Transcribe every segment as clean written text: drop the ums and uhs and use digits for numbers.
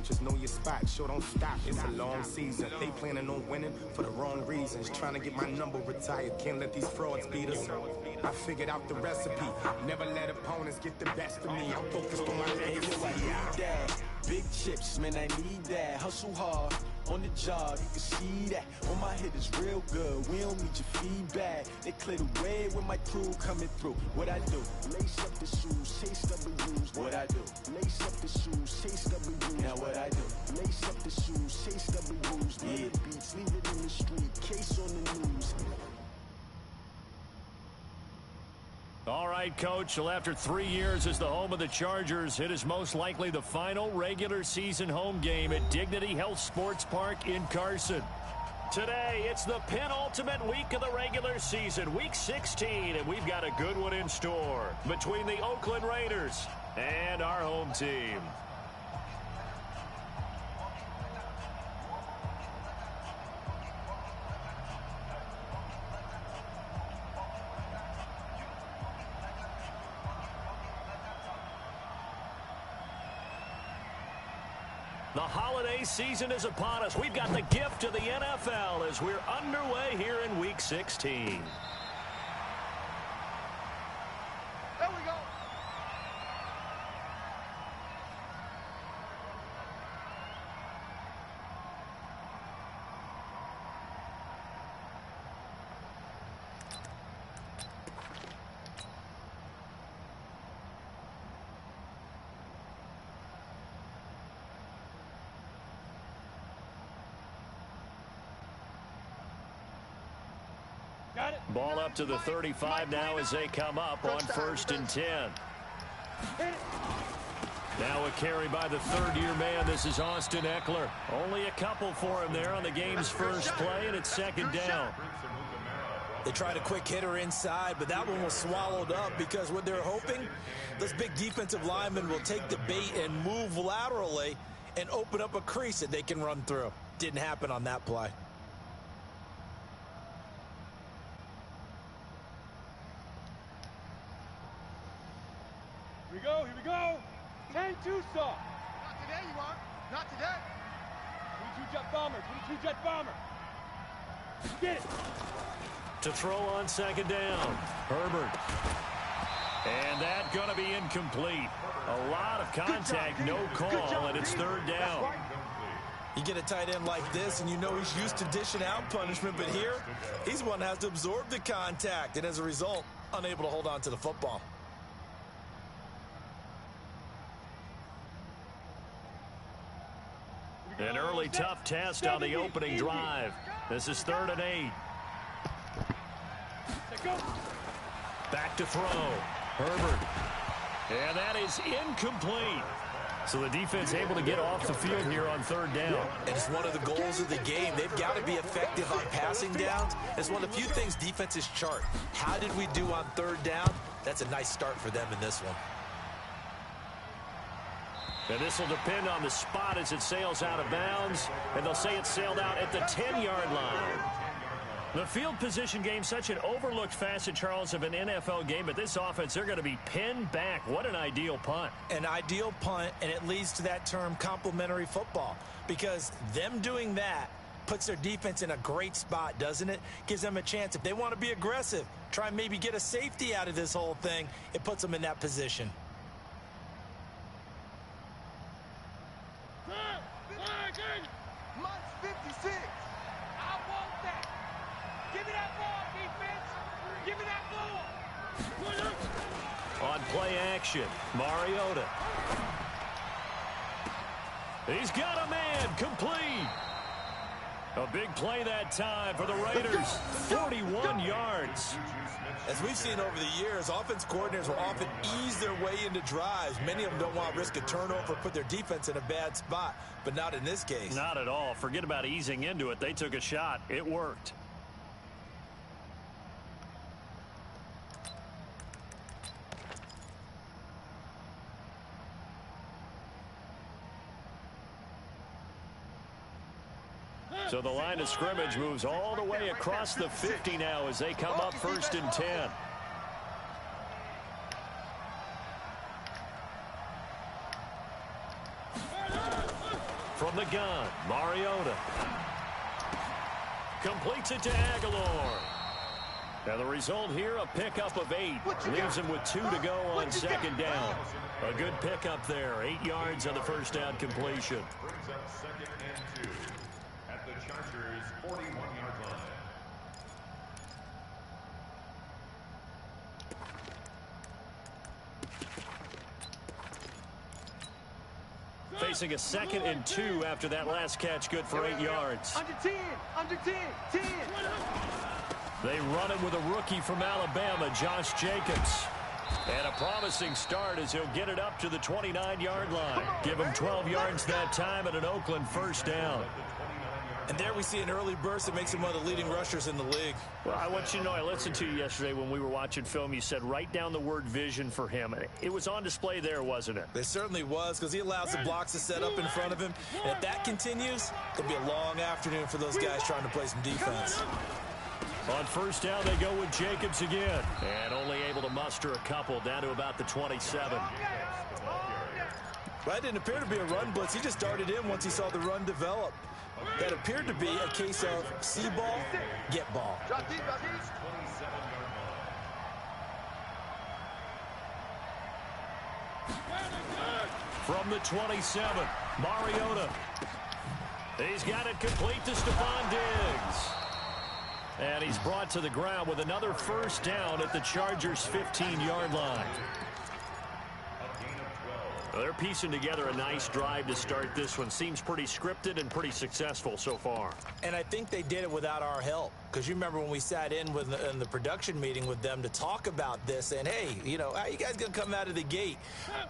Just know your spot, sure don't stop. It's a long season. They planning on winning for the wrong reasons. Trying to get my number retired. Can't let these frauds beat us. I figured out the recipe. Never let opponents get the best of me. I'm focused on my legacy. I need that. Big chips, man, I need that. Hustle hard on the job, you can see that. On my head is real good, we don't need your feedback. They clear the way with my crew coming through. What I do? Lace up the shoes, chase W's. What I do? Lace up the shoes, chase W's. Now what I do? Lace up the shoes, chase W's. Yeah, beats, leave it in the street, case on the news. All right, Coach. Well, after 3 years as the home of the Chargers, it is most likely the final regular season home game at Dignity Health Sports Park in Carson. Today, it's the penultimate week of the regular season, Week 16, and we've got a good one in store between the Oakland Raiders and our home team. The holiday season is upon us. We've got the gift of the NFL as we're underway here in Week 16. There we go. Ball up to the 35 now as they come up on 1st and 10. Now a carry by the third-year man. This is Austin Eckler. Only a couple for him there on the game's first play, and it's 2nd down. They tried a quick hitter inside, but that one was swallowed up because what they're hoping, this big defensive lineman will take the bait and move laterally and open up a crease that they can run through. Didn't happen on that play. Here we go. 10-2 saw. Not today, you are. Not today. 22 jet bomber. 22 jet bomber. Get it. To throw on 2nd down. Herbert. And that going to be incomplete. A lot of contact, no call, and it's 3rd down. You get a tight end like this, and you know he's used to dishing out punishment, but here, he's the one that has to absorb the contact, and as a result, unable to hold on to the football. An early tough test on the opening drive. This is 3rd and 8. Back to throw. Herbert. And that is incomplete. So the defense able to get off the field here on 3rd down. And it's one of the goals of the game. They've got to be effective on passing downs. It's one of the few things defenses chart. How did we do on 3rd down? That's a nice start for them in this one. And this will depend on the spot as it sails out of bounds. And they'll say it sailed out at the 10-yard line. The field position game, such an overlooked facet, Charles, of an NFL game. But this offense, they're going to be pinned back. What an ideal punt. An ideal punt, and it leads to that term complementary football. Because them doing that puts their defense in a great spot, doesn't it? Gives them a chance. If they want to be aggressive, try and maybe get a safety out of this whole thing, it puts them in that position. Month 56. I want that. Give me that ball, defense. Give me that ball. On play action, Mariota. He's got a man, complete. A big play that time for the Raiders, 41 yards. As we've seen over the years, offense coordinators will often ease their way into drives. Many of them don't want to risk a turnover or put their defense in a bad spot, but not in this case. Not at all. Forget about easing into it. They took a shot. It worked. So the line of scrimmage moves all the way across the 50 now as they come up 1st and 10. From the gun, Mariota. Completes it to Aguilar. And the result here, a pickup of 8. Leaves him with 2 to go on second down. A good pickup there. 8 yards on the first down completion. Brings up 2nd and 2 at the Chargers' 41-yard line. Facing a 2nd and 2 after that last catch, good for 8 yards. Under 10, under 10, 10. They run it with a rookie from Alabama, Josh Jacobs. And a promising start as he'll get it up to the 29-yard line. Give him 12 yards that time and an Oakland first down. And there we see an early burst that makes him one of the leading rushers in the league. Well, I want you to know, I listened to you yesterday when we were watching film. You said write down the word vision for him. It was on display there, wasn't it? It certainly was, because he allows the blocks to set up in front of him. And if that continues, it'll be a long afternoon for those guys trying to play some defense. On first down, they go with Jacobs again. And only able to muster a couple down to about the 27. Well, that didn't appear to be a run blitz. He just darted in once he saw the run develop. That appeared to be a case of see ball, get ball. From the 27, Mariota. He's got it complete to Stephon Diggs. And he's brought to the ground with another first down at the Chargers' 15-yard line. They're piecing together a nice drive to start this one. Seems pretty scripted and pretty successful so far. And I think they did it without our help. Because you remember when we sat in the production meeting with them to talk about this, and hey, you know, how you guys going to come out of the gate?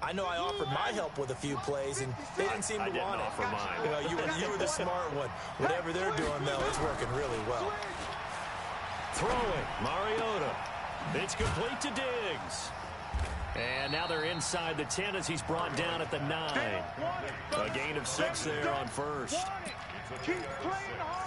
I know I offered my help with a few plays, and they didn't seem to want it. I didn't offer mine. You know, you were the smart one. Whatever they're doing, though, is working really well. Throwing, Mariota. It's complete to Diggs. And now they're inside the 10 as he's brought down at the 9. A gain of 6 there on first.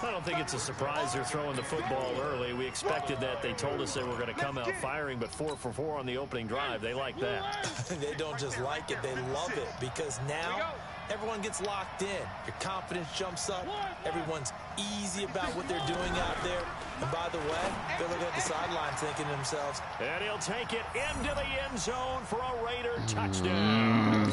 I don't think it's a surprise they're throwing the football early. We expected that. They told us they were going to come out firing, but 4 for 4 on the opening drive. They like that. They don't just like it, they love it, because now everyone gets locked in. Your confidence jumps up. Everyone's easy about what they're doing out there. And by the way, they're looking at the sideline thinking to themselves, and he'll take it into the end zone for a Raider touchdown.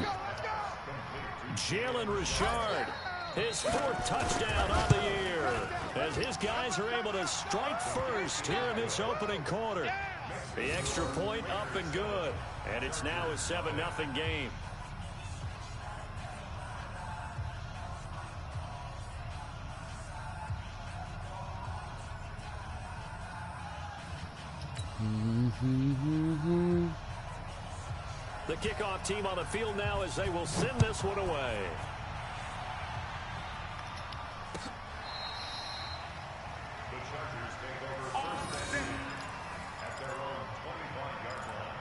Jalen Richard, his 4th touchdown on the year, as his guys are able to strike first here in this opening quarter. The extra point up and good, and it's now a 7-0 game. The kickoff team on the field now as they will send this one away. The Chargers take over first and 10 at their own 25-yard line.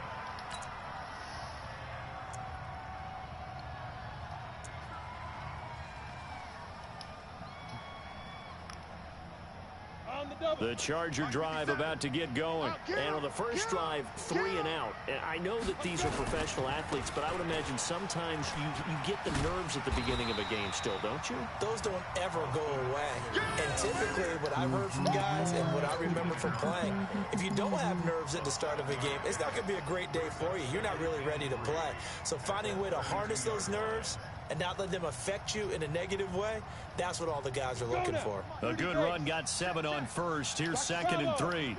The Charger drive about to get going. And on the first drive, 3 and out. And I know that these are professional athletes, but I would imagine sometimes you get the nerves at the beginning of a game still, don't you? those don't ever go away. And typically what I've heard from guys and what I remember from playing, if you don't have nerves at the start of a game, it's not going to be a great day for you. You're not really ready to play. So finding a way to harness those nerves and not let them affect you in a negative way, that's what all the guys are looking for. A good run, got 7 on first. Here's 2nd and 3.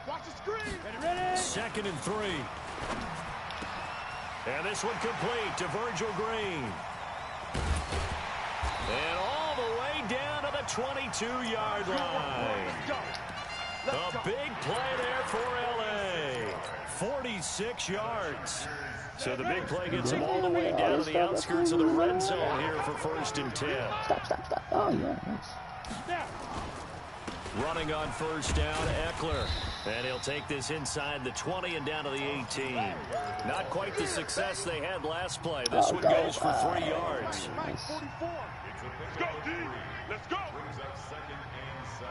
Watch the screen. Ready? 2nd and 3. And this one complete to Virgil Green. And all the way down to the 22-yard line. A big play there for L.A. 46 yards. So the big play gets him all the way down to the outskirts of the red zone here for 1st and 10. Stop. Oh, yeah. Running on first down, Eckler. And he'll take this inside the 20 and down to the 18. Not quite the success they had last play. This one goes for 3 yards. Let's go, D. Let's go. Brings up 2nd and 7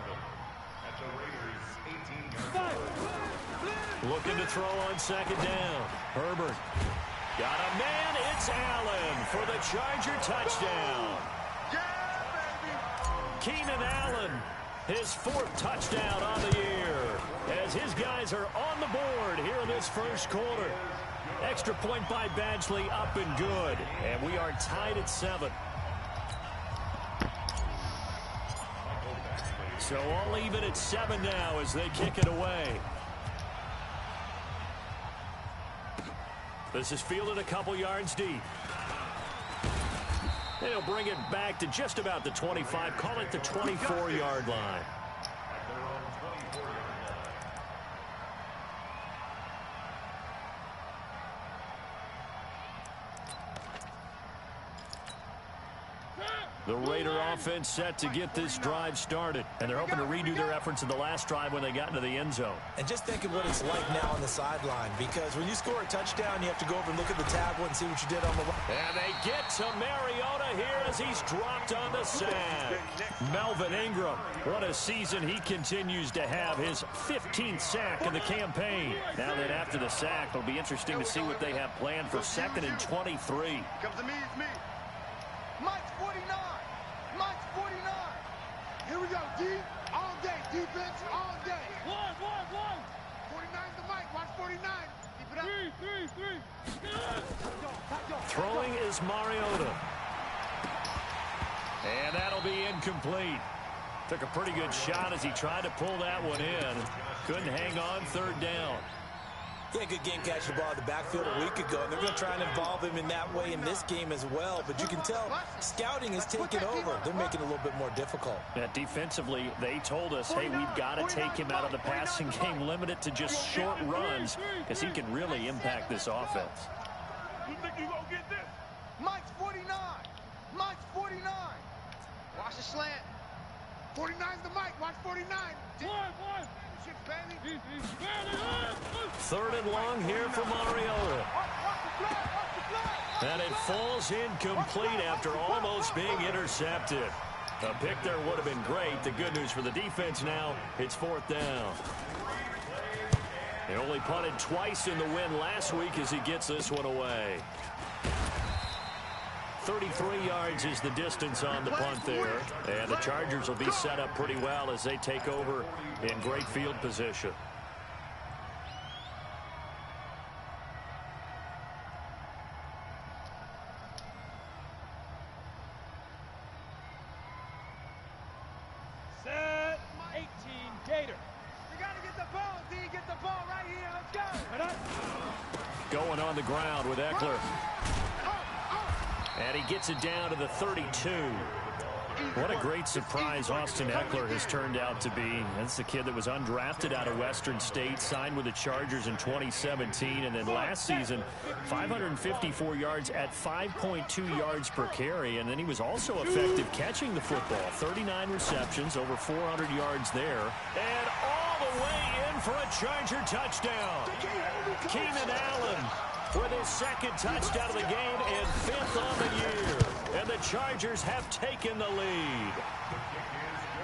at the Raiders' 18-yard line. Looking to throw on 2nd down. Herbert. Got a man. It's Allen for the Charger touchdown. Keenan Allen, his 4th touchdown on the year, as his guys are on the board here in this first quarter. Extra point by Badgley, up and good. And we are tied at 7. So all even at 7 now as they kick it away. This is fielded a couple yards deep. They'll bring it back to just about the 25. Call it the 24-yard line. The Raider offense set to get this drive started. And they're hoping to redo their efforts in the last drive when they got into the end zone. And just think of what it's like now on the sideline. Because when you score a touchdown, you have to go over and look at the tablet and see what you did on the line. And they get to Mariota here as he's dropped on the sack. Melvin Ingram, what a season he continues to have. His 15th sack in the campaign. Now that after the sack, it'll be interesting to see what they have planned for 2nd and 23. Comes to me, it's me. Mike's 49. Mike's 49. Here we go, D. All day. Defense all day. One. 49's the Mike. Watch 49. Keep it up. 3. Throwing is Mariota. And that'll be incomplete. Took a pretty good shot as he tried to pull that one in. Couldn't hang on 3rd down. Yeah, good game catching the ball in the backfield a week ago, and they're going to try and involve him in that way in this game as well. But you can tell scouting is taking over. They're making it a little bit more difficult. Yeah, defensively, they told us, hey, we've got to take him out of the passing game, limit it to just short runs, because he can really impact this offense. You think you gonna get this? Mike's 49. Mike's 49. Watch the slant. 49's the Mike. Watch 49. One. 3rd and long here for Mariota. And it falls incomplete after almost being intercepted. A pick there would have been great. The good news for the defense now, it's 4th down. He only punted twice in the win last week as he gets this one away. 33 yards is the distance on the punt there. And the Chargers will be set up pretty well as they take over in great field position. Set. 18, Gator. We got to get the ball, D. Get the ball right here. Let's go. Going on the ground with Eckler. And he gets it down to the 32. What a great surprise Austin Eckler has turned out to be. That's the kid that was undrafted out of Western State, signed with the Chargers in 2017, and then last season, 554 yards at 5.2 yards per carry, and then he was also effective catching the football. 39 receptions, over 400 yards there, and all the way in for a Charger touchdown. Keenan Allen with his 2nd touchdown of the game and 5th on the year. And the Chargers have taken the lead.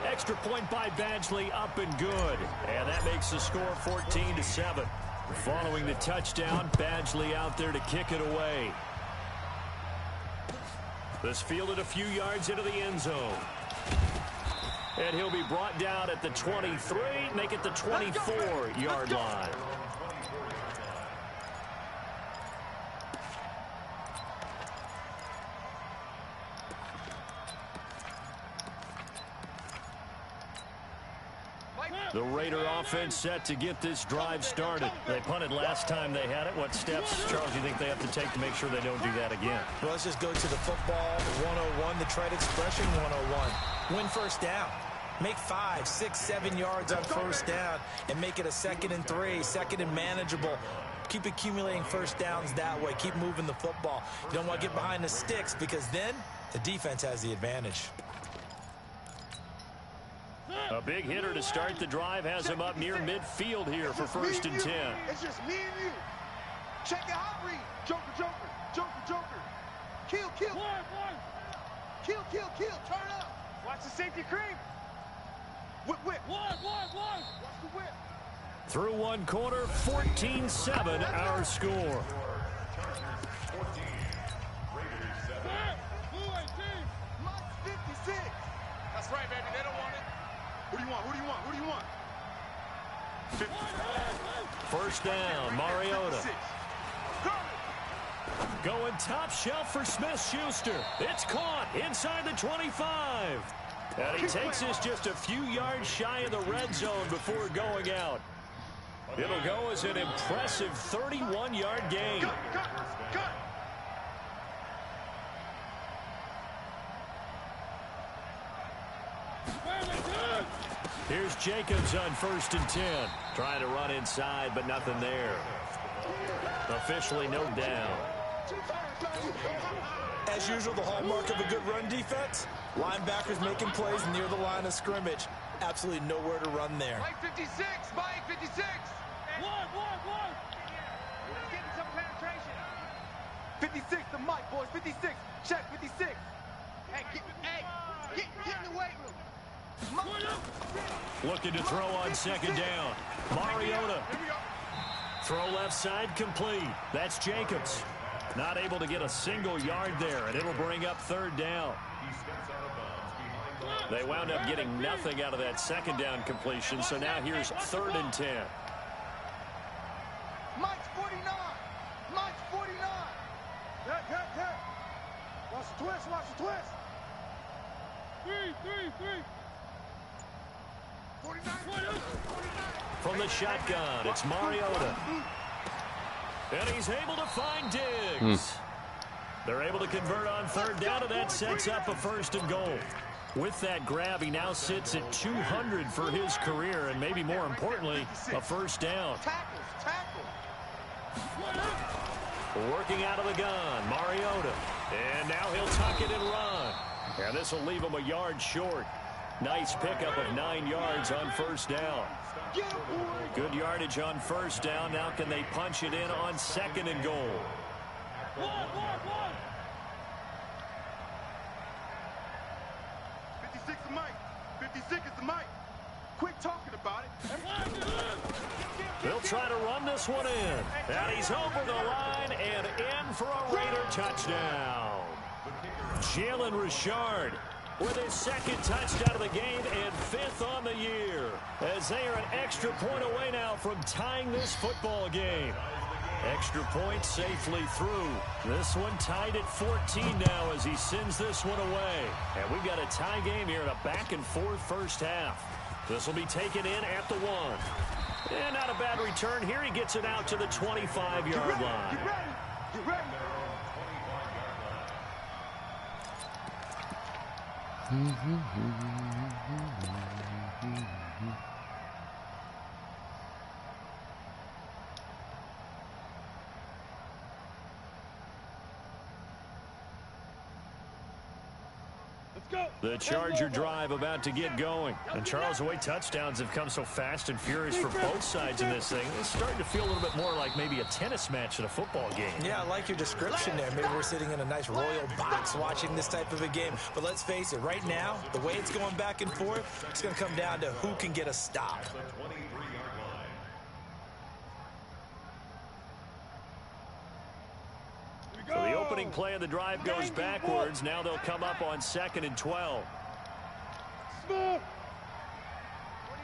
Extra point by Badgley, up and good. And that makes the score 14-7. Following the touchdown, Badgley out there to kick it away. This fielded a few yards into the end zone. And he'll be brought down at the 23, make it the 24-yard line. The Raider offense set to get this drive started. They punted last time they had it. What steps, Charles, do you think they have to take to make sure they don't do that again? Well, let's just go to the football 101, the trade expression 101. Win 1st down. Make 5, 6, 7 yards on 1st down and make it a 2nd and 3, 2nd and manageable. Keep accumulating 1st downs that way. Keep moving the football. You don't want to get behind the sticks because then the defense has the advantage. A big hitter to start the drive has him up near midfield here for 1st and 10. It's just me and you. Check it out, read. Joker. Kill. Kill. Turn up. Watch the safety cream. Whip. Watch the whip. Through one quarter, 14-7 our score. Mike's 56. That's That's right, baby. They don't want it. Who do you want? Who do you want? Who do you want? First down, Mariota. Going top shelf for Smith-Schuster. It's caught inside the 25. And he takes this just a few yards shy of the red zone before going out. It'll go as an impressive 31-yard gain. Cut. Here's Jacobs on 1st and 10. Trying to run inside, but nothing there. Officially no down. As usual, the hallmark of a good run defense, linebackers making plays near the line of scrimmage. Absolutely nowhere to run there. Mike 56, Mike 56. One. Getting some penetration. 56 to Mike, boys. 56. Check 56. Hey, get in the weight room. Looking to throw on 2nd down. Mariota. Throw left side complete. That's Jacobs. Not able to get a single yard there, and it'll bring up 3rd down. They wound up getting nothing out of that 2nd down completion, so now here's 3rd and 10. Mike's 49. Mike's 49. Yeah. Watch the twist. 3. 49. From the shotgun, it's Mariota. And he's able to find Diggs. They're able to convert on 3rd down, and that sets up a 1st and goal. With that grab, he now sits at 200 for his career, and maybe more importantly, a 1st down. Tackle. Working out of the gun, Mariota. And now he'll tuck it and run. And this will leave him a yard short. Nice pickup of 9 yards on 1st down. Good yardage on 1st down. Now can they punch it in on 2nd and goal? 56 to Mike. 56 is to Mike. Quit talking about it. They'll try to run this one in. And he's over the line and in for a Raider touchdown. Jalen Richard with his 2nd touchdown of the game and 5th on the year, as they are an extra point away now from tying this football game. Extra point safely through. This one tied at 14 now as he sends this one away. And we've got a tie game here in a back-and-forth first half. This will be taken in at the 1. And not a bad return here. He gets it out to the 25-yard line. Get ready. The Charger drive about to get going. And Charles, the way touchdowns have come so fast and furious for both sides in this thing, it's starting to feel a little bit more like maybe a tennis match at a football game. Yeah, I like your description there. Maybe we're sitting in a nice royal box watching this type of a game. But let's face it, right now, the way it's going back and forth, it's going to come down to who can get a stop. So the opening play of the drive goes backwards. Now they'll come up on 2nd and 12. 29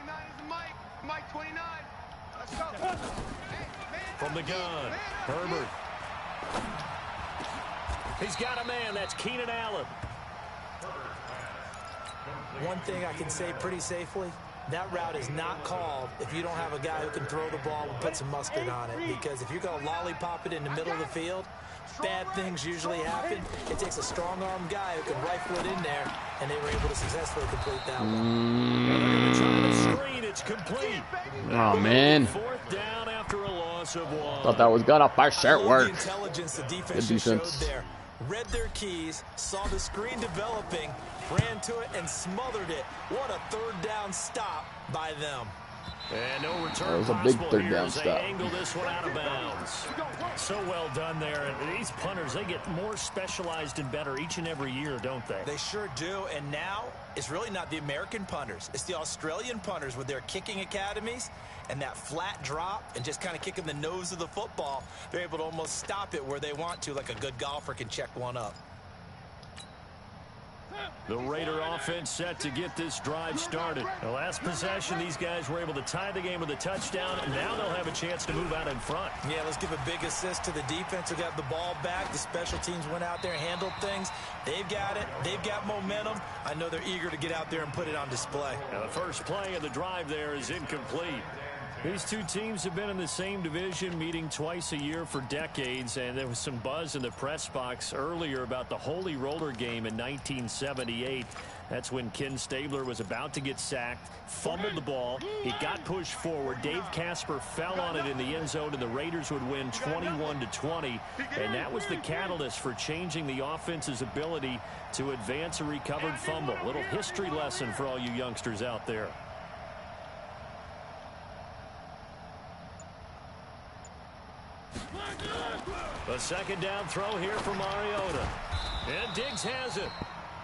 is Mike. Mike 29. Let's go. From the gun, Herbert. He's got a man. That's Keenan Allen. One thing I can say pretty safely, that route is not called if you don't have a guy who can throw the ball and put some mustard on it. Because if you're going to lollipop it in the middle of the field, bad things usually happen. It takes a strong-armed guy who can rifle it in there, and they were able to successfully complete that one. Screen, it's complete. Oh, man. 4th down after a loss of 1. Thought that was gonna for sure work. The intelligence the defense showed there. Read their keys, saw the screen developing, ran to it, and smothered it. What a 3rd down stop by them. And no return. That was a big 3rd down stop. They angle this one out of bounds. So well done there. And these punters, they get more specialized and better each and every year, don't they? They sure do. And now it's really not the American punters. It's the Australian punters with their kicking academies and that flat drop and just kind of kicking the nose of the football. They're able to almost stop it where they want to, like a good golfer can check one up. The Raider offense set to get this drive started. The last possession, these guys were able to tie the game with a touchdown, and now they'll have a chance to move out in front. Yeah, let's give a big assist to the defense who got the ball back. The special teams went out there, handled things. They've got it. They've got momentum. I know they're eager to get out there and put it on display. Now the first play of the drive there is incomplete. These two teams have been in the same division, meeting twice a year for decades, and there was some buzz in the press box earlier about the Holy Roller game in 1978. That's when Ken Stabler was about to get sacked, fumbled the ball. It got pushed forward. Dave Casper fell on it in the end zone, and the Raiders would win 21-20. And that was the catalyst for changing the offense's ability to advance a recovered fumble. Little history lesson for all you youngsters out there. A second down throw here for Mariota. And Diggs has it.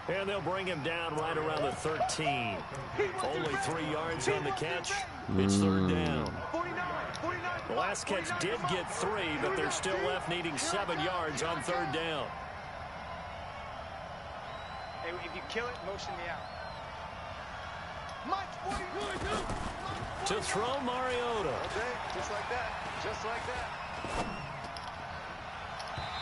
And they'll bring him down right around the 13. Only 3 yards on the catch. It's third down. The last catch did get 3, but they're still left needing 7 yards on third down. Hey, if you kill it, motion me out. To throw Mariota. Okay, just like that. Just like that.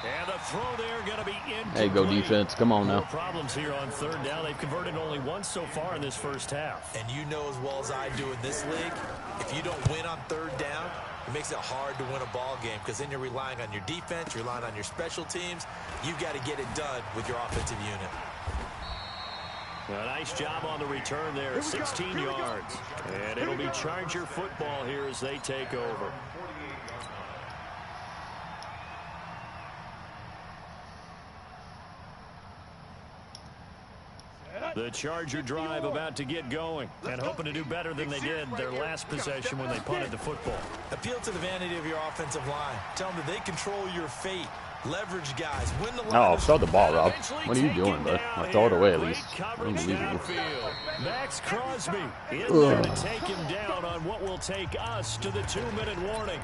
And the throw there going to be incomplete. Hey, go defense. Come on now. No problems here on third down. They've converted only once so far in this first half. And you know as well as I do in this league, if you don't win on third down, it makes it hard to win a ball game because then you're relying on your defense, you're relying on your special teams. You've got to get it done with your offensive unit. A nice job on the return there, 16 yards. And it'll be Charger football here as they take over. The Charger drive about to get going and hoping to do better than they did their last possession when they punted the football. Appeal to the vanity of your offensive line. Tell them that they control your fate. Leverage guys. Win the line. Oh, throw the ball, Rob. What are you doing, bro? Throw it away at least. Unbelievable. Max Crosby in there to take him down on what will take us to the 2-minute warning.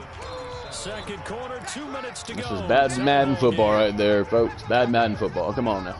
Second quarter, 2 minutes to go. This is bad Madden football right there, folks. Bad Madden football. Come on now.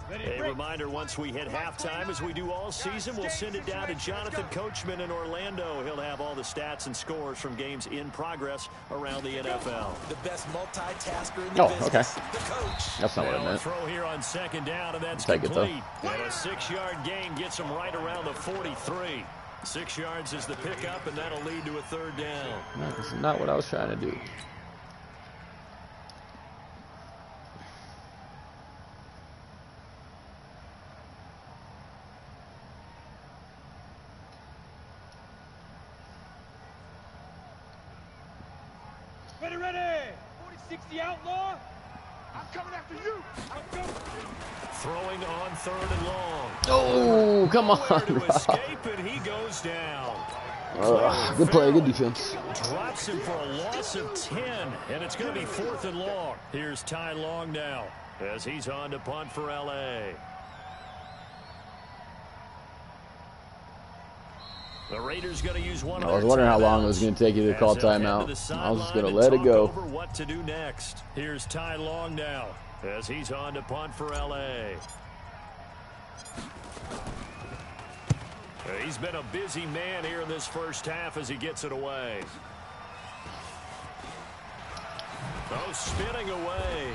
A reminder, once we hit halftime, as we do all season, we'll send it down to Jonathan Coachman in Orlando. He'll have all the stats and scores from games in progress around the NFL. The best multitasker in the business. Okay. The coach. That's not what I meant. Throw here on second down, and that's Take complete. it, though. And a 6-yard gain gets him right around the 43. 6 yards is the pickup, and that'll lead to a third down. No, this is not what I was trying to do. Ready. 40-60 outlaw. I'm coming after you. Throwing on third and long. Oh, come on. To escape, and he goes down. Good play, good defense. Drops him for a loss of 10, and it's going to be 4th and long. Here's Ty Long now as he's on to punt for L.A. The Raiders going to use one. I was wondering how long it was going to take you to call timeout. I was just going to let it go. What to do next? Here's Ty Long now as he's on to punt for L.A. He's been a busy man here in this first half as he gets it away. Oh, spinning away.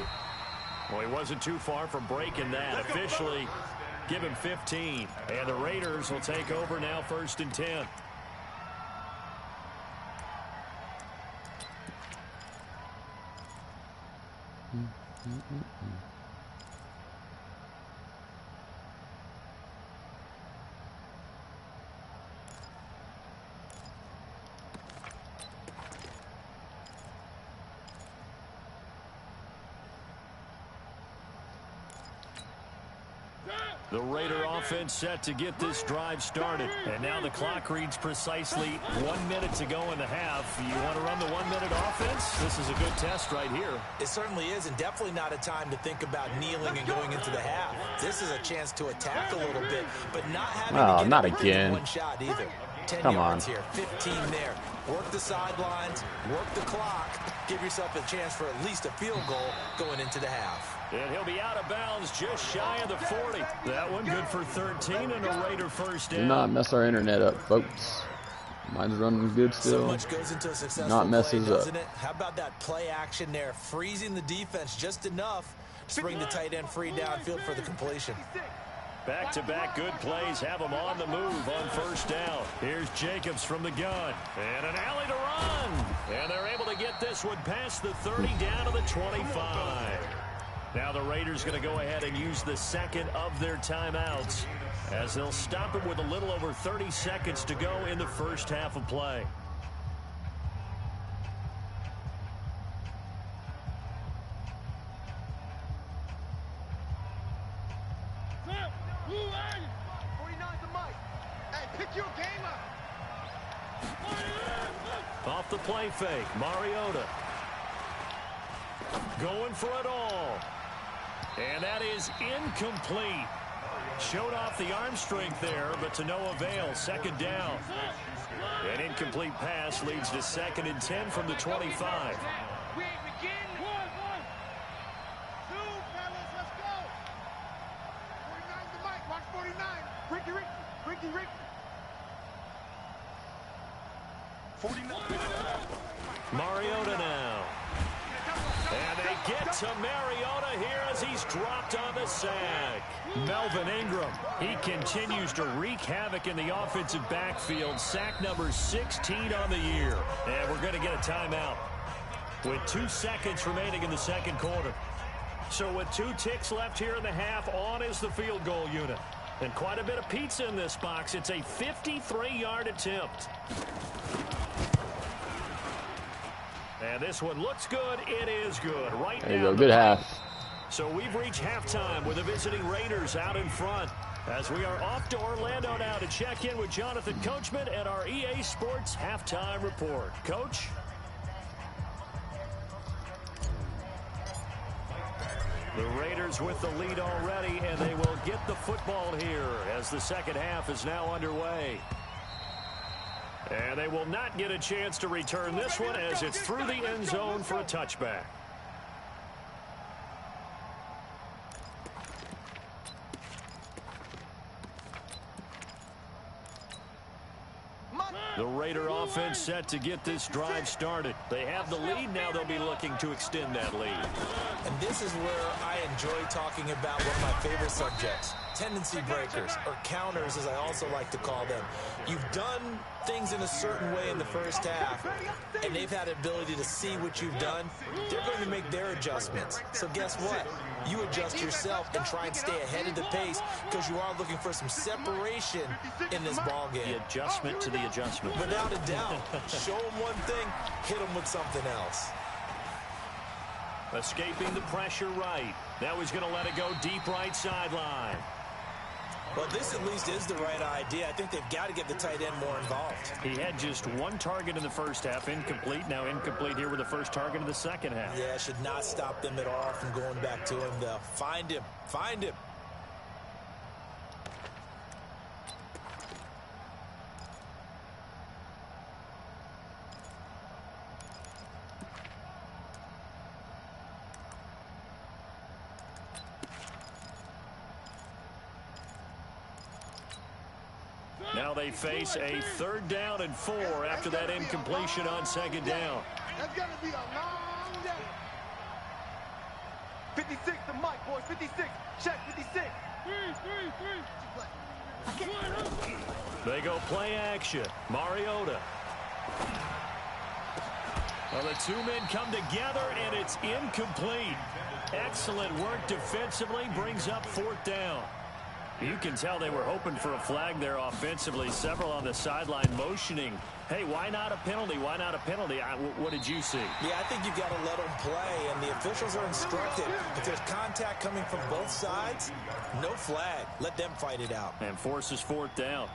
Well, he wasn't too far from breaking that. Officially, give him 15. And the Raiders will take over now, 1st and 10. The Raider offense set to get this drive started. And now the clock reads precisely 1 minute to go in the half. You want to run the 1 minute offense? This is a good test right here. It certainly is, and definitely not a time to think about kneeling and going into the half. This is a chance to attack a little bit, but not having to get not everything in again. one shot either. 10 Come yards on. here, 15 there. work the sidelines, work the clock, give yourself a chance for at least a field goal going into the half. And he'll be out of bounds just shy of the 40. That one good for 13 and a Raider first down. Do not mess our internet up, folks. Mine's running good still. So much goes into a successful Not messes play, up. doesn't it? How about that play action there, freezing the defense just enough to bring the tight end free downfield for the completion. Back-to-back good plays have them on the move on first down. Here's Jacobs from the gun. And an alley to run. And they're able to get this one past the 30 down to the 25. Now the Raiders going to go ahead and use the second of their timeouts as they'll stop it with a little over 30 seconds to go in the first half of play. Off the play fake, Mariota. Going for it all. And that is incomplete. Showed off the arm strength there, but to no avail. Second down. An incomplete pass leads to 2nd and 10 from the 25. We ain't begin. 2, fellas, let's go. 49 the mic. Watch 49. Ricky. 49. Mariota now. And they get to Mariota here as he's dropped on the sack. Melvin Ingram, he continues to wreak havoc in the offensive backfield. Sack number 16 on the year. And we're going to get a timeout with 2 seconds remaining in the second quarter. So with 2 ticks left here in the half, on is the field goal unit. And quite a bit of pizza in this box. It's a 53-yard attempt. And this one looks good. It is good. Right There you now, go. Good half. So we've reached halftime with the visiting Raiders out in front. As we are off to Orlando now to check in with Jonathan Coachman and our EA Sports halftime report. Coach? The Raiders with the lead already, and they will get the football here as the second half is now underway. And they will not get a chance to return this one as it's through the end zone for a touchback. The Raider offense set to get this drive started. They have the lead. Now they'll be looking to extend that lead. And this is where I enjoy talking about one of my favorite subjects, tendency breakers, or counters as I also like to call them. You've done things in a certain way in the first half, and they've had the ability to see what you've done. They're going to make their adjustments. So guess what? You adjust yourself and try and stay ahead of the pace because you are looking for some separation in this ball game. The adjustment to the adjustment. Without a doubt. Show them one thing, hit them with something else. Escaping the pressure right. Now he's going to let it go deep right sideline. Well, this at least is the right idea. I think they've got to get the tight end more involved. He had just 1 target in the first half, incomplete. Now incomplete here with the first target in the second half. Yeah, should not stop them at all from going back to him, though. Find him. Find him. Now they face a 3rd down and 4 after that incompletion on 2nd down. That's going to be a long day. 56 the mic, boys. 56. Check 56. 3. They go play action. Mariota. Well, the 2 men come together, and it's incomplete. Excellent work defensively. Brings up 4th down. You can tell they were hoping for a flag there offensively. Several on the sideline motioning. Hey, why not a penalty? Why not a penalty? What did you see? Yeah, I think you've got to let them play, and the officials are instructed. If there's contact coming from both sides, no flag. Let them fight it out. And forces 4th down.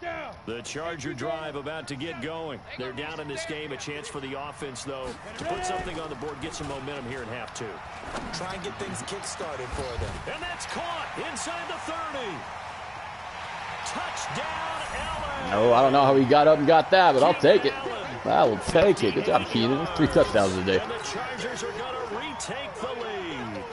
Down. The Charger drive about to get going. They're down in this game. A chance for the offense, though, to put something on the board, get some momentum here in half 2. Try and get things kick-started for them. And that's caught inside the 30. Touchdown, Allen. No, I don't know how he got up and got that, but I'll take it. I will take it. Good job, Keenan. 3 touchdowns today. And the Chargers are going to retake the lead.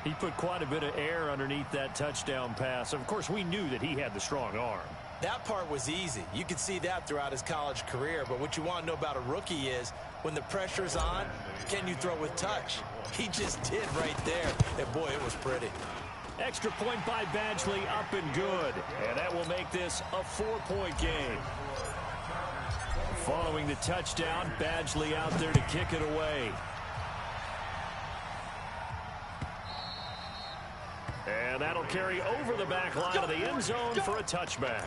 He put quite a bit of air underneath that touchdown pass. Of course, we knew that he had the strong arm. That part was easy. You could see that throughout his college career. But what you want to know about a rookie is when the pressure's on, can you throw with touch? He just did right there. And, boy, it was pretty. Extra point by Badgley, up and good. And that will make this a 4-point game. Following the touchdown, Badgley out there to kick it away. And that'll carry over the back line of the end zone for a touchback.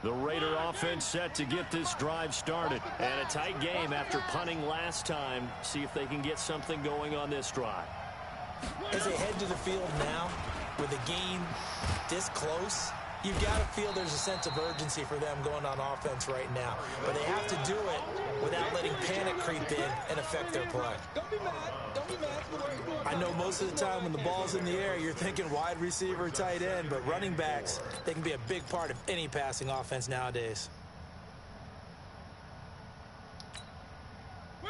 The Raider offense set to get this drive started. And a tight game after punting last time. See if they can get something going on this drive. As they head to the field now, with a game this close, you've got to feel there's a sense of urgency for them going on offense right now. But they have to do it without letting panic creep in and affect their play. Don't be mad. Don't be mad. I know most of the time when the ball's in the air, you're thinking wide receiver, tight end, but running backs, they can be a big part of any passing offense nowadays.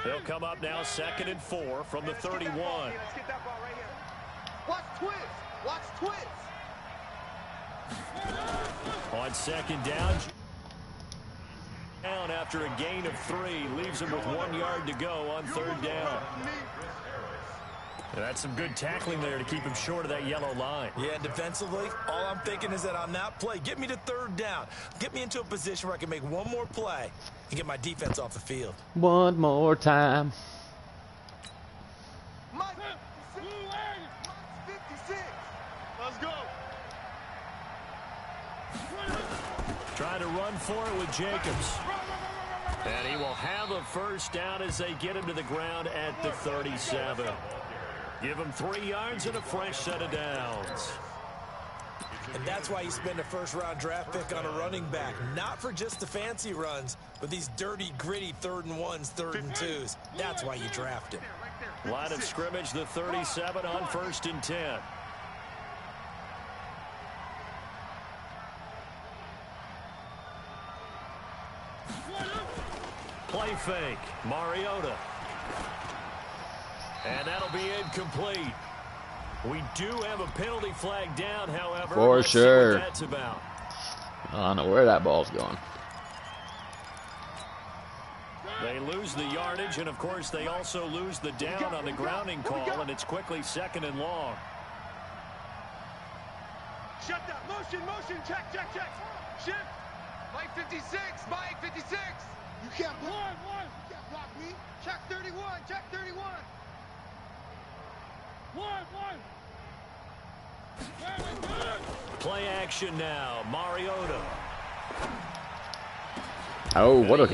They'll come up now 2nd and 4 from the 31. Let's get that ball right here. Watch twist. Watch twist. On 2nd down after a gain of 3, leaves him with 1 yard to go on 3rd down. That's some good tackling there to keep him short of that yellow line. Yeah, defensively, all I'm thinking is that on that play, get me to 3rd down. Get me into a position where I can make one more play and get my defense off the field. One more time. Mike, 56. Let's go. Trying to run for it with Jacobs. And he will have a 1st down as they get him to the ground at the 37. Give him 3 yards and a fresh set of downs. And that's why you spend a 1st-round draft pick on a running back. Not for just the fancy runs, but these dirty, gritty 3rd and 1s, 3rd and 2s. That's why you draft him. Line of scrimmage, the 37 on 1st and 10. Play fake. Mariota. And that'll be incomplete. We do have a penalty flag down, however. For Let's sure. see what that's about. I don't know where that ball's going. They lose the yardage, and of course they also lose the down on the grounding call, and it's quickly 2nd and long. Shut down. Motion. Check. Shift. Mike 56. Mike 56. You can't block. You can't block me. Check 31. Check 31. Play action now. Mariota. Oh, what a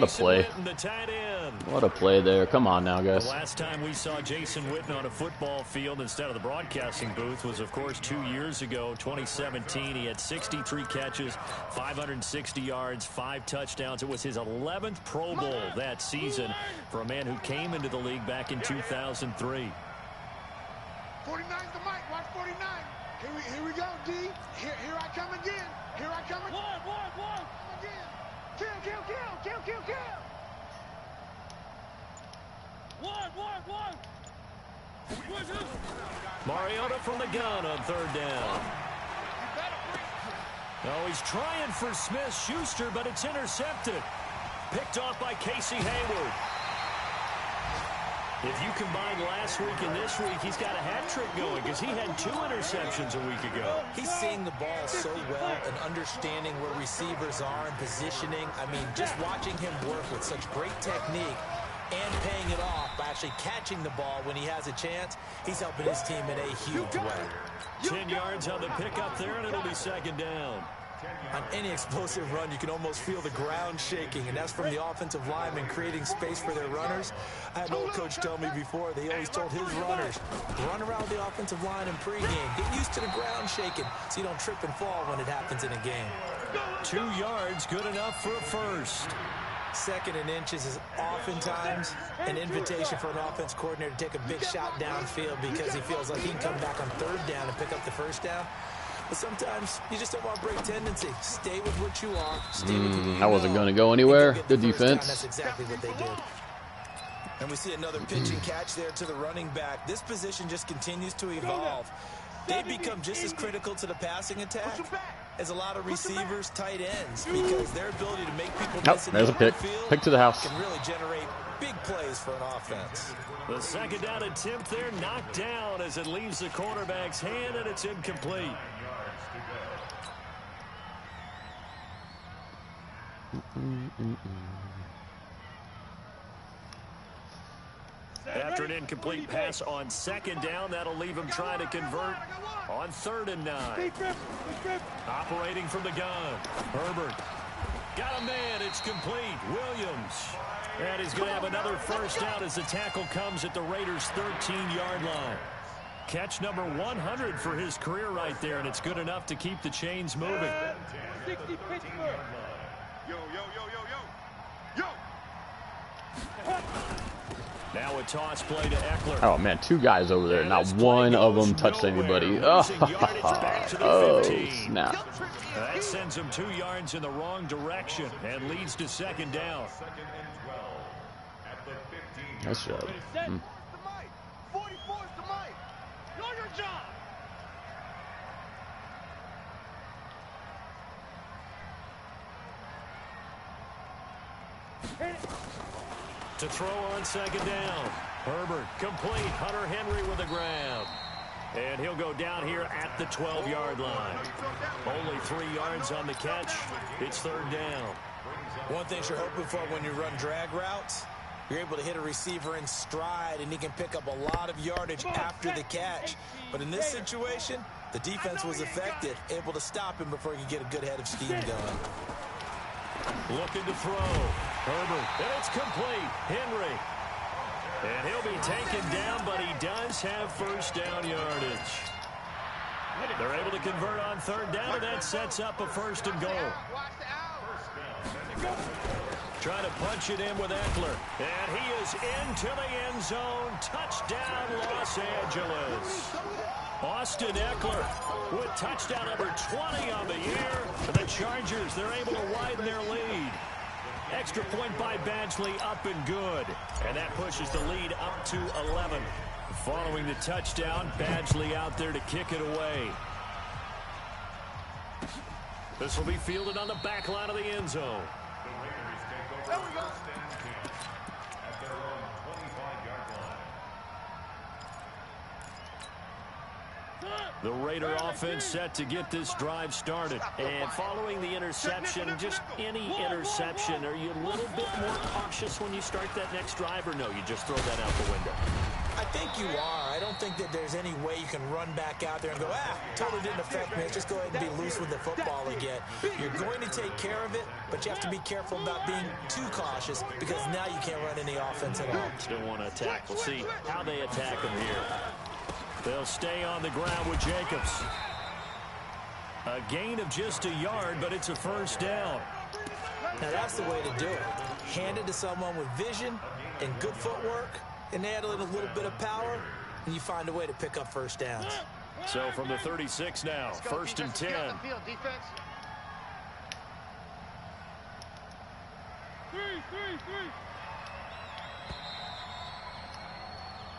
play. The tight end. What a play there. Come on now, guys. The last time we saw Jason Witten on a football field instead of the broadcasting booth was, of course, 2 years ago, 2017. He had 63 catches, 560 yards, 5 touchdowns. It was his 11th Pro Bowl that season for a man who came into the league back in 2003. 49's the mic. Watch 49. Here we go, D. Here I come again. Here I come again. One. Again. Kill. One. Mariota from the gun on 3rd down. Oh, he's trying for Smith-Schuster, but it's intercepted. Picked off by Casey Hayward. If you combine last week and this week, he's got a hat trick going because he had 2 interceptions a week ago. He's seeing the ball so well and understanding where receivers are and positioning. I mean, just watching him work with such great technique, and paying it off by actually catching the ball when he has a chance. He's helping his team in a huge way. 10 yards on the pickup there, and it'll be second down. On any explosive run, you can almost feel the ground shaking, and that's from the offensive linemen creating space for their runners. I had an old coach tell me before, they always told his runners, run around the offensive line in pregame. Get used to the ground shaking so you don't trip and fall when it happens in a game. 2 yards, good enough for a first. Second and inches is oftentimes an invitation for an offense coordinator to take a big shot downfield because he feels like he can come back on third down and pick up the first down. But sometimes you just don't want to break tendency. Stay with what you are. Stay with who you I wasn't know. going to go anywhere. Good Down. defense. That's exactly what they did. And we see another pitch and catch there to the running back. This position just continues to evolve. They become just as critical to the passing attack as a lot of receivers, tight ends, because their ability to make people miss in there's the a pick. field Pick to the house. can really generate big plays for an offense. The second down attempt there knocked down as it leaves the quarterback's hand, and it's incomplete. After an incomplete pass on second down, that'll leave him trying to convert on 3rd and 9. Operating from the gun, Herbert. Got a man, it's complete. Williams. And he's going to have another first down as the tackle comes at the Raiders' 13-yard line. Catch number 100 for his career right there, and it's good enough to keep the chains moving. 60 Pittsburgh. Yo, yo, yo, yo, yo. Yo. Now a toss play to Eckler. Oh, man, 2 guys over there. Not one of them touched anybody. Oh, snap. That sends him 2 yards in the wrong direction and leads to second down. Nice job. 44's the mic. Know your job. To throw on second down. Herbert complete. Hunter Henry with the grab. And he'll go down here at the 12-yard line. Only 3 yards on the catch. It's 3rd down. One thing you're hoping for when you run drag routes, you're able to hit a receiver in stride, and he can pick up a lot of yardage after the catch. But in this situation, the defense was effective, able to stop him before he could get a good head of steam going. Looking to throw. Herbert. And it's complete. Henry. And he'll be taken down, but he does have first down yardage. They're able to convert on 3rd down, and that sets up a 1st and goal. Trying to punch it in with Eckler. And he is into the end zone. Touchdown, Los Angeles. Austin Eckler with touchdown number 20 on the year. And the Chargers, they're able to widen their lead. Extra point by Badgley, up and good. And that pushes the lead up to 11. Following the touchdown, Badgley out there to kick it away. This will be fielded on the back line of the end zone. There we go. At their own 25-yard line. The Raider offense set to get this drive started. And following the interception, just any interception, are you a little bit more cautious when you start that next drive, or no, you just throw that out the window? I think you are. I don't think that there's any way you can run back out there and go, totally didn't affect me. Let's just go ahead and be loose with the football again. You're going to take care of it, but you have to be careful about being too cautious because now you can't run any offense at all. Still want to attack. We'll see how they attack him here. They'll stay on the ground with Jacobs. A gain of just a yard, but it's a first down. Now that's the way to do it. Hand it to someone with vision and good footwork, and add a little bit of power, and you find a way to pick up first downs. So from the 36 now, 1st and 10.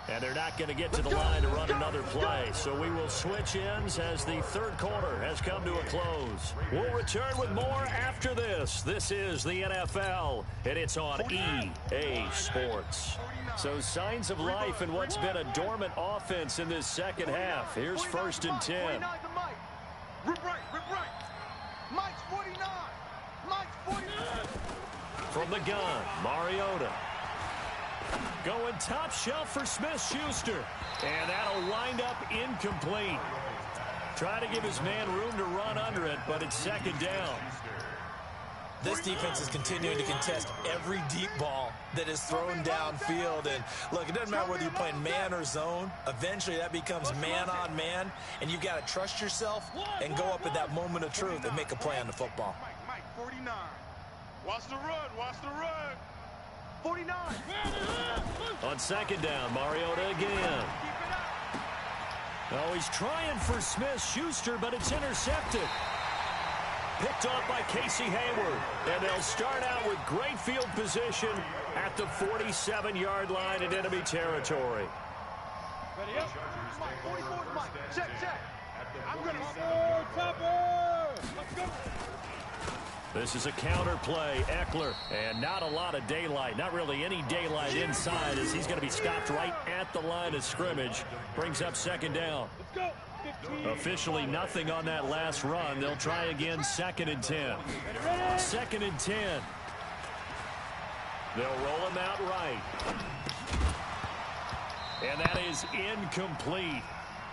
And they're not going to get to the line to run another play. So we will switch ends as the 3rd quarter has come to a close. We'll return with more after this. This is the NFL, and it's on EA Sports. So signs of life in what's been a dormant offense in this second half. Here's 1st and 10. Rip right. Mike's 49. Mike's 49. From the gun, Mariota. Going top shelf for Smith-Schuster. And that'll wind up incomplete. Try to give his man room to run under it, but it's second down. This defense is continuing to contest every deep ball that is thrown downfield. And look, it doesn't matter whether you're playing man or zone. Eventually that becomes man on man, and you got to trust yourself and go up at that moment of truth and make a play on the football. Mike, 49. Watch the run, watch the run. 49. On second down, Mariota again. Oh, he's trying for Smith-Schuster, but it's intercepted. Picked off by Casey Hayward. And they'll start out with great field position at the 47-yard line in enemy territory. Ready up? Mike, 44 Mike. Check, check. I'm going to... Let's go. This is a counter play. Eckler, and not a lot of daylight. Not really any daylight inside as he's going to be stopped right at the line of scrimmage. Brings up second down. Let's go. Officially nothing on that last run. They'll try again, 2nd and 10. 2nd and 10. They'll roll him out right. And that is incomplete.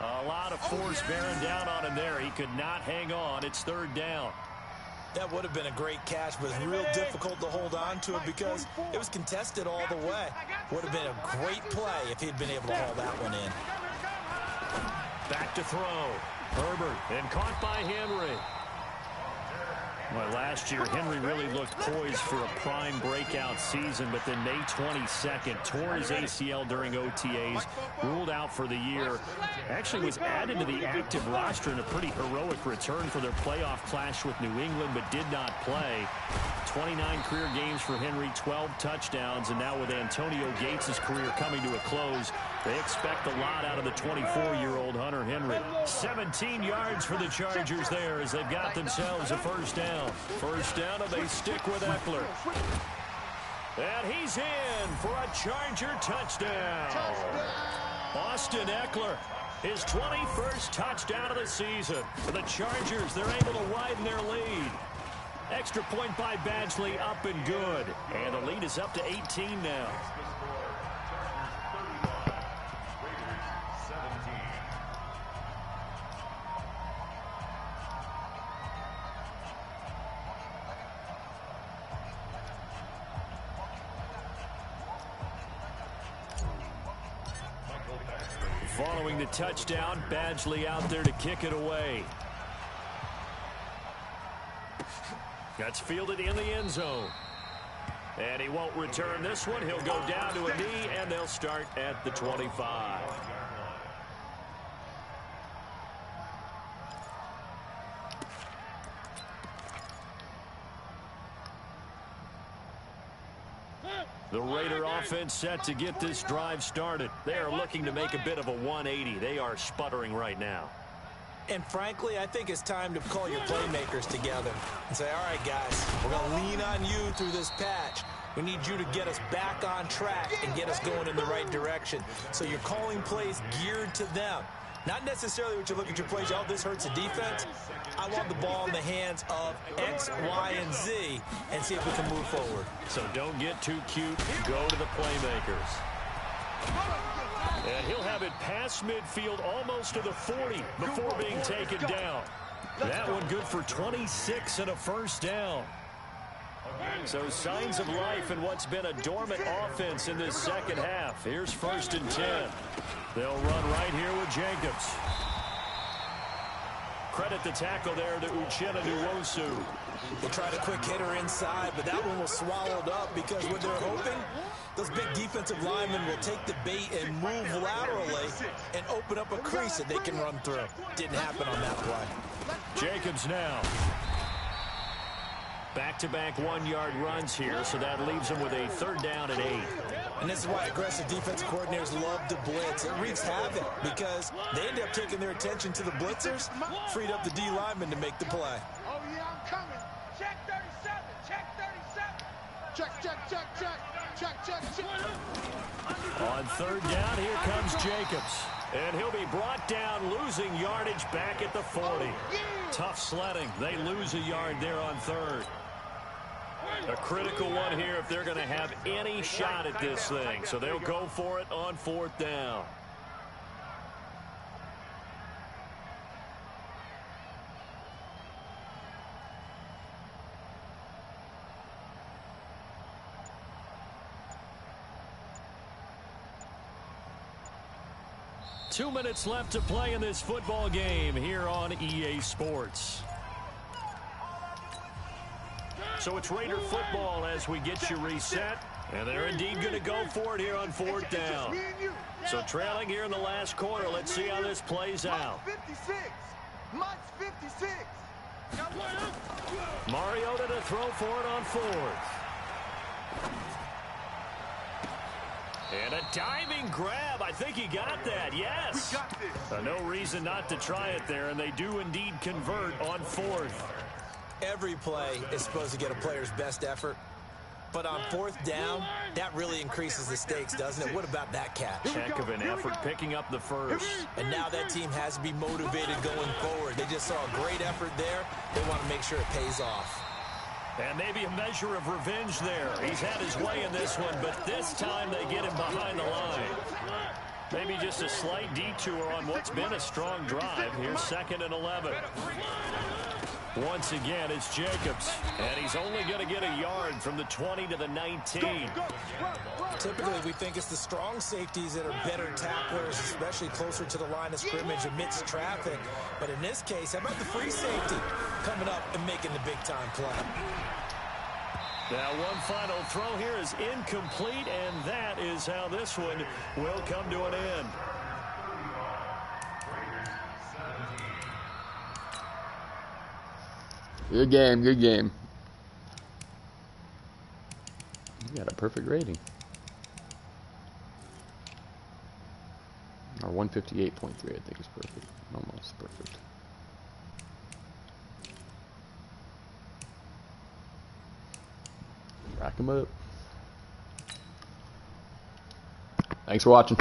A lot of force bearing down on him there. He could not hang on. It's 3rd down. That would have been a great catch, but it's real difficult to hold on to it because it was contested all the way. Would have been a great play if he'd been able to haul that one in. Back to throw. Herbert, and caught by Henry. Well, last year, Henry really looked poised for a prime breakout season, but then May 22nd, tore his ACL during OTAs, ruled out for the year. Actually was added to the active roster in a pretty heroic return for their playoff clash with New England, but did not play. 29 career games for Henry, 12 touchdowns, and now with Antonio Gates' career coming to a close, they expect a lot out of the 24-year-old Hunter Henry. 17 yards for the Chargers there as they've got themselves a first down. First down, and they stick with Eckler. And he's in for a Charger touchdown. Austin Eckler, his 21st touchdown of the season. For the Chargers, they're able to widen their lead. Extra point by Badgley, up and good. And the lead is up to 18 now. Following the touchdown, Badgley out there to kick it away. That's fielded in the end zone. And he won't return this one. He'll go down to a knee, and they'll start at the 25. The Raider offense set to get this drive started. They are looking to make a bit of a 180. They are sputtering right now. And frankly, I think it's time to call your playmakers together and say, all right, guys, we're going to lean on you through this patch. We need you to get us back on track and get us going in the right direction. So you're calling plays geared to them. Not necessarily what you look at your plays, oh, this hurts the defense. I want the ball in the hands of X, Y, and Z and see if we can move forward. So don't get too cute. Go to the playmakers. And he'll have it past midfield almost to the 40 before being taken down. That one good for 26 and a first down. So signs of life in what's been a dormant offense in this second half. Here's 1st and 10. They'll run right here with Jacobs. Credit the tackle there to Uchenna Nwosu. They tried a quick hitter inside, but that one was swallowed up because what they're hoping, those big defensive linemen will take the bait and move laterally and open up a crease that they can run through. Didn't happen on that play. Jacobs now. Back-to-back 1-yard runs here, so that leaves them with a 3rd down and 8. And this is why aggressive defensive coordinators love to blitz. It wreaks havoc because they end up taking their attention to the blitzers, freed up the D lineman to make the play. Oh, yeah, I'm coming. Check 37. Check 37. Check, check, check, check. Check, check, check. On 3rd down, here comes Jacobs. And he'll be brought down, losing yardage back at the 40. Tough sledding. They lose a yard there on 3rd. A critical one here if they're going to have any shot at this thing. So they'll go for it on 4th down. Two minutes left to play in this football game here on EA Sports. So it's Raider football as we get you reset. And they're indeed going to go for it here on 4th down. So trailing here in the last quarter. Let's see how this plays out. 56. Mike's 56. Mariota to throw for it on 4th. And a diving grab. I think he got that. Yes. We got this. No reason not to try it there, and they do indeed convert on 4th. Every play is supposed to get a player's best effort. But on 4th down, that really increases the stakes, doesn't it? What about that catch? Heck of an effort picking up the first. And now that team has to be motivated going forward. They just saw a great effort there. They want to make sure it pays off. And maybe a measure of revenge there. He's had his way in this one, but this time they get him behind the line. Maybe just a slight detour on what's been a strong drive. Here's 2nd and 11. Once again, it's Jacobs, and he's only going to get a yard from the 20 to the 19. Typically, we think it's the strong safeties that are better tacklers, especially closer to the line of scrimmage amidst traffic. But in this case, how about the free safety coming up and making the big-time play? Now, one final throw here is incomplete, and that is how this one will come to an end. Good game, good game. You got a perfect rating. Or 158.3, I think is perfect. Almost perfect. Rack 'em up. Thanks for watching.